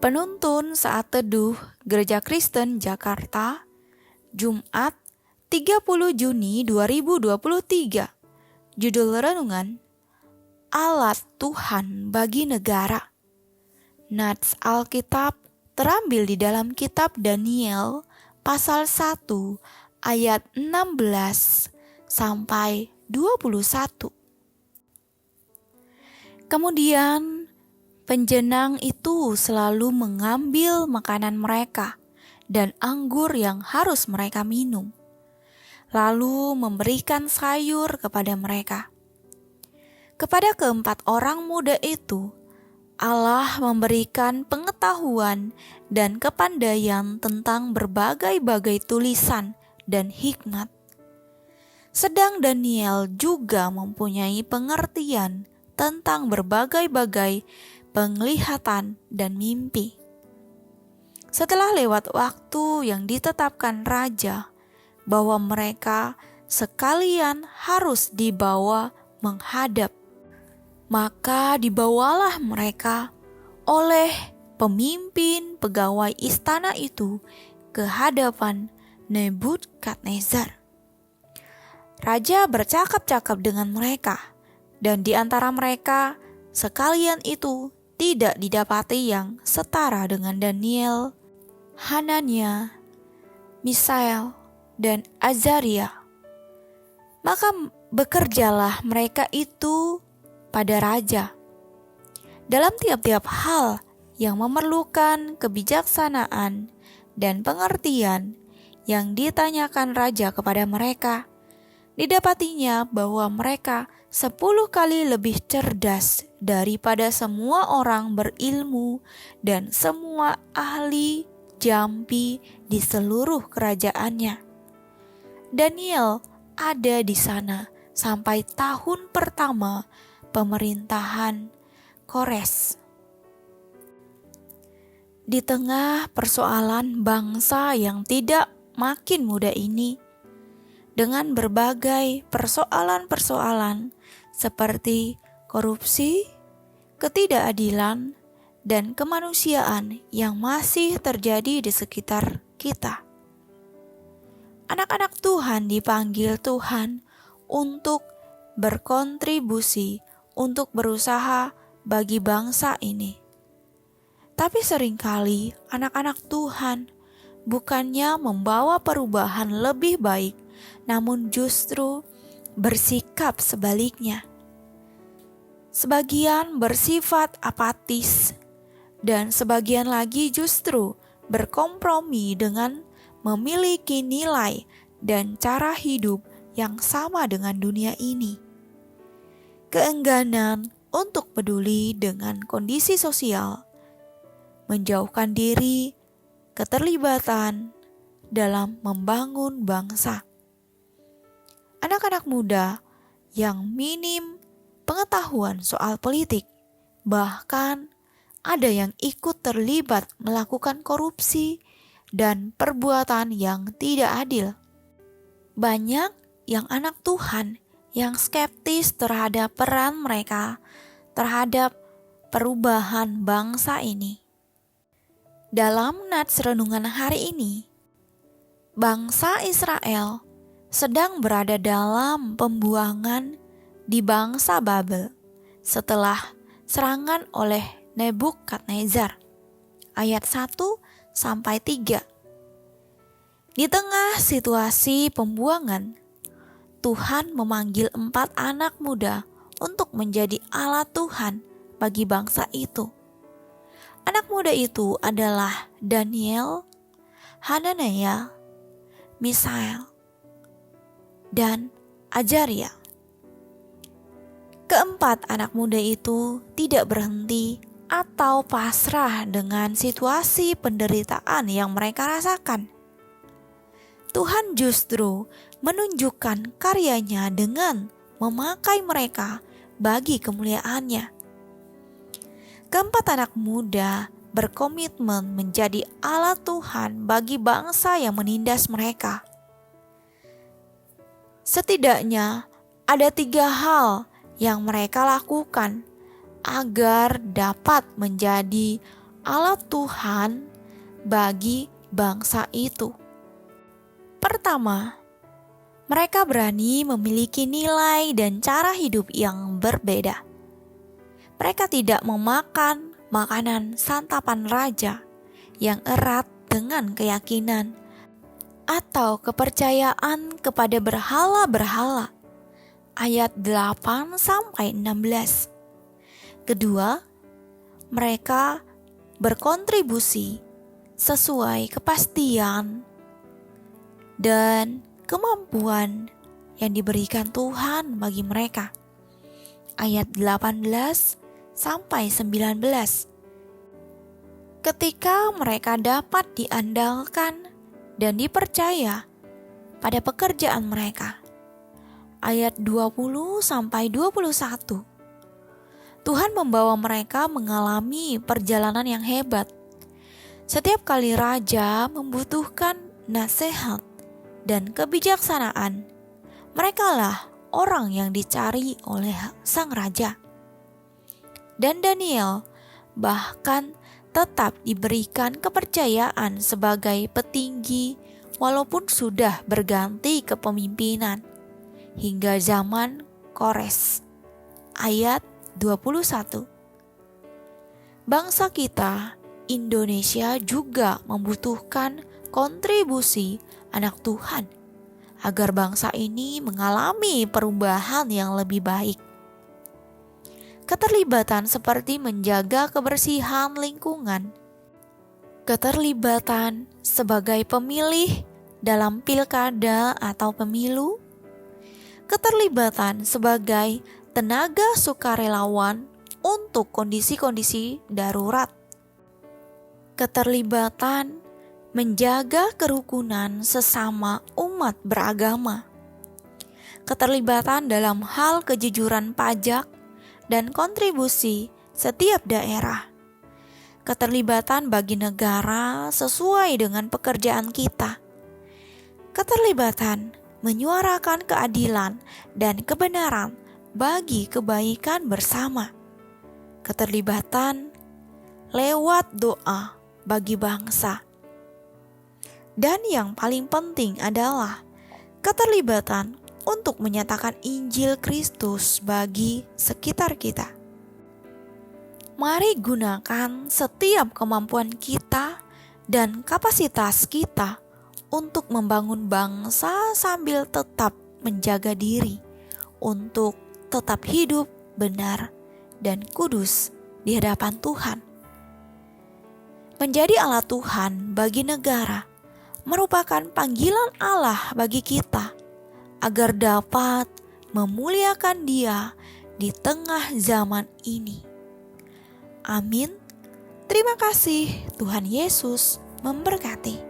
Penuntun Saat Teduh Gereja Kristen Jakarta, Jumat 30 Juni 2023. Judul renungan, Alat Tuhan bagi Negara. Nats Alkitab terambil di dalam kitab Daniel pasal 1 ayat 16 sampai 21. Kemudian penjenang itu selalu mengambil makanan mereka dan anggur yang harus mereka minum, lalu memberikan sayur kepada mereka. Kepada keempat orang muda itu, Allah memberikan pengetahuan dan kepandaian tentang berbagai-bagai tulisan dan hikmat. Sedang Daniel juga mempunyai pengertian tentang berbagai-bagai penglihatan dan mimpi. Setelah lewat waktu yang ditetapkan raja bahwa mereka sekalian harus dibawa menghadap, maka dibawalah mereka oleh pemimpin pegawai istana itu ke hadapan Nebukadnezar. Raja bercakap-cakap dengan mereka, dan di antara mereka sekalian itu tidak didapati yang setara dengan Daniel, Hanania, Misael, dan Azaria. Maka bekerjalah mereka itu pada raja dalam tiap-tiap hal yang memerlukan kebijaksanaan dan pengertian yang ditanyakan raja kepada mereka. Didapatinya bahwa mereka 10 kali lebih cerdas daripada semua orang berilmu dan semua ahli jampi di seluruh kerajaannya. Daniel ada di sana sampai tahun pertama pemerintahan Kores. Di tengah persoalan bangsa yang tidak makin mudah ini, dengan berbagai persoalan-persoalan seperti korupsi, ketidakadilan, dan kemanusiaan yang masih terjadi di sekitar kita. Anak-anak Tuhan dipanggil Tuhan untuk berkontribusi, untuk berusaha bagi bangsa ini. Tapi seringkali anak-anak Tuhan bukannya membawa perubahan lebih baik, namun justru bersikap sebaliknya. Sebagian bersifat apatis, dan sebagian lagi justru berkompromi dengan memiliki nilai dan cara hidup yang sama dengan dunia ini. Keengganan untuk peduli dengan kondisi sosial, menjauhkan diri, keterlibatan dalam membangun bangsa. Anak-anak muda yang minim pengetahuan soal politik, bahkan ada yang ikut terlibat melakukan korupsi dan perbuatan yang tidak adil. Banyak yang anak Tuhan yang skeptis terhadap peran mereka terhadap perubahan bangsa ini. Dalam nats renungan hari ini, bangsa Israel sedang berada dalam pembuangan di bangsa Babel setelah serangan oleh Nebukadnezar. Ayat 1-3. Di tengah situasi pembuangan, Tuhan memanggil 4 anak muda untuk menjadi alat Tuhan bagi bangsa itu. Anak muda itu adalah Daniel, Hanania, Misael, dan Azaria. Keempat anak muda itu tidak berhenti atau pasrah dengan situasi penderitaan yang mereka rasakan. Tuhan justru menunjukkan karyanya dengan memakai mereka bagi kemuliaannya. Keempat anak muda berkomitmen menjadi alat Tuhan bagi bangsa yang menindas mereka. Setidaknya ada 3 hal yang mereka lakukan agar dapat menjadi Allah Tuhan bagi bangsa itu. Pertama, mereka berani memiliki nilai dan cara hidup yang berbeda. Mereka tidak memakan makanan santapan raja yang erat dengan keyakinan atau kepercayaan kepada berhala-berhala. Ayat 8-16. Kedua, mereka berkontribusi sesuai kepastian dan kemampuan yang diberikan Tuhan bagi mereka. Ayat 18-19. Ketika mereka dapat diandalkan dan dipercaya pada pekerjaan mereka. Ayat 20-21. Tuhan membawa mereka mengalami perjalanan yang hebat. Setiap kali raja membutuhkan nasihat dan kebijaksanaan, merekalah orang yang dicari oleh sang raja. Dan Daniel bahkan tetap diberikan kepercayaan sebagai petinggi walaupun sudah berganti kepemimpinan hingga zaman Kores. Ayat 21. Bangsa kita, Indonesia, juga membutuhkan kontribusi anak Tuhan agar bangsa ini mengalami perubahan yang lebih baik. Keterlibatan seperti menjaga kebersihan lingkungan, keterlibatan sebagai pemilih dalam pilkada atau pemilu, keterlibatan sebagai tenaga sukarelawan untuk kondisi-kondisi darurat, keterlibatan menjaga kerukunan sesama umat beragama, keterlibatan dalam hal kejujuran pajak dan kontribusi setiap daerah, keterlibatan bagi negara sesuai dengan pekerjaan kita, keterlibatan menyuarakan keadilan dan kebenaran bagi kebaikan bersama, keterlibatan lewat doa bagi bangsa. Dan yang paling penting adalah keterlibatan untuk menyatakan Injil Kristus bagi sekitar kita. Mari gunakan setiap kemampuan kita dan kapasitas kita untuk membangun bangsa sambil tetap menjaga diri untuk tetap hidup benar dan kudus di hadapan Tuhan. Menjadi alat Tuhan bagi negara merupakan panggilan Allah bagi kita agar dapat memuliakan Dia di tengah zaman ini. Amin. Terima kasih. Tuhan Yesus memberkati.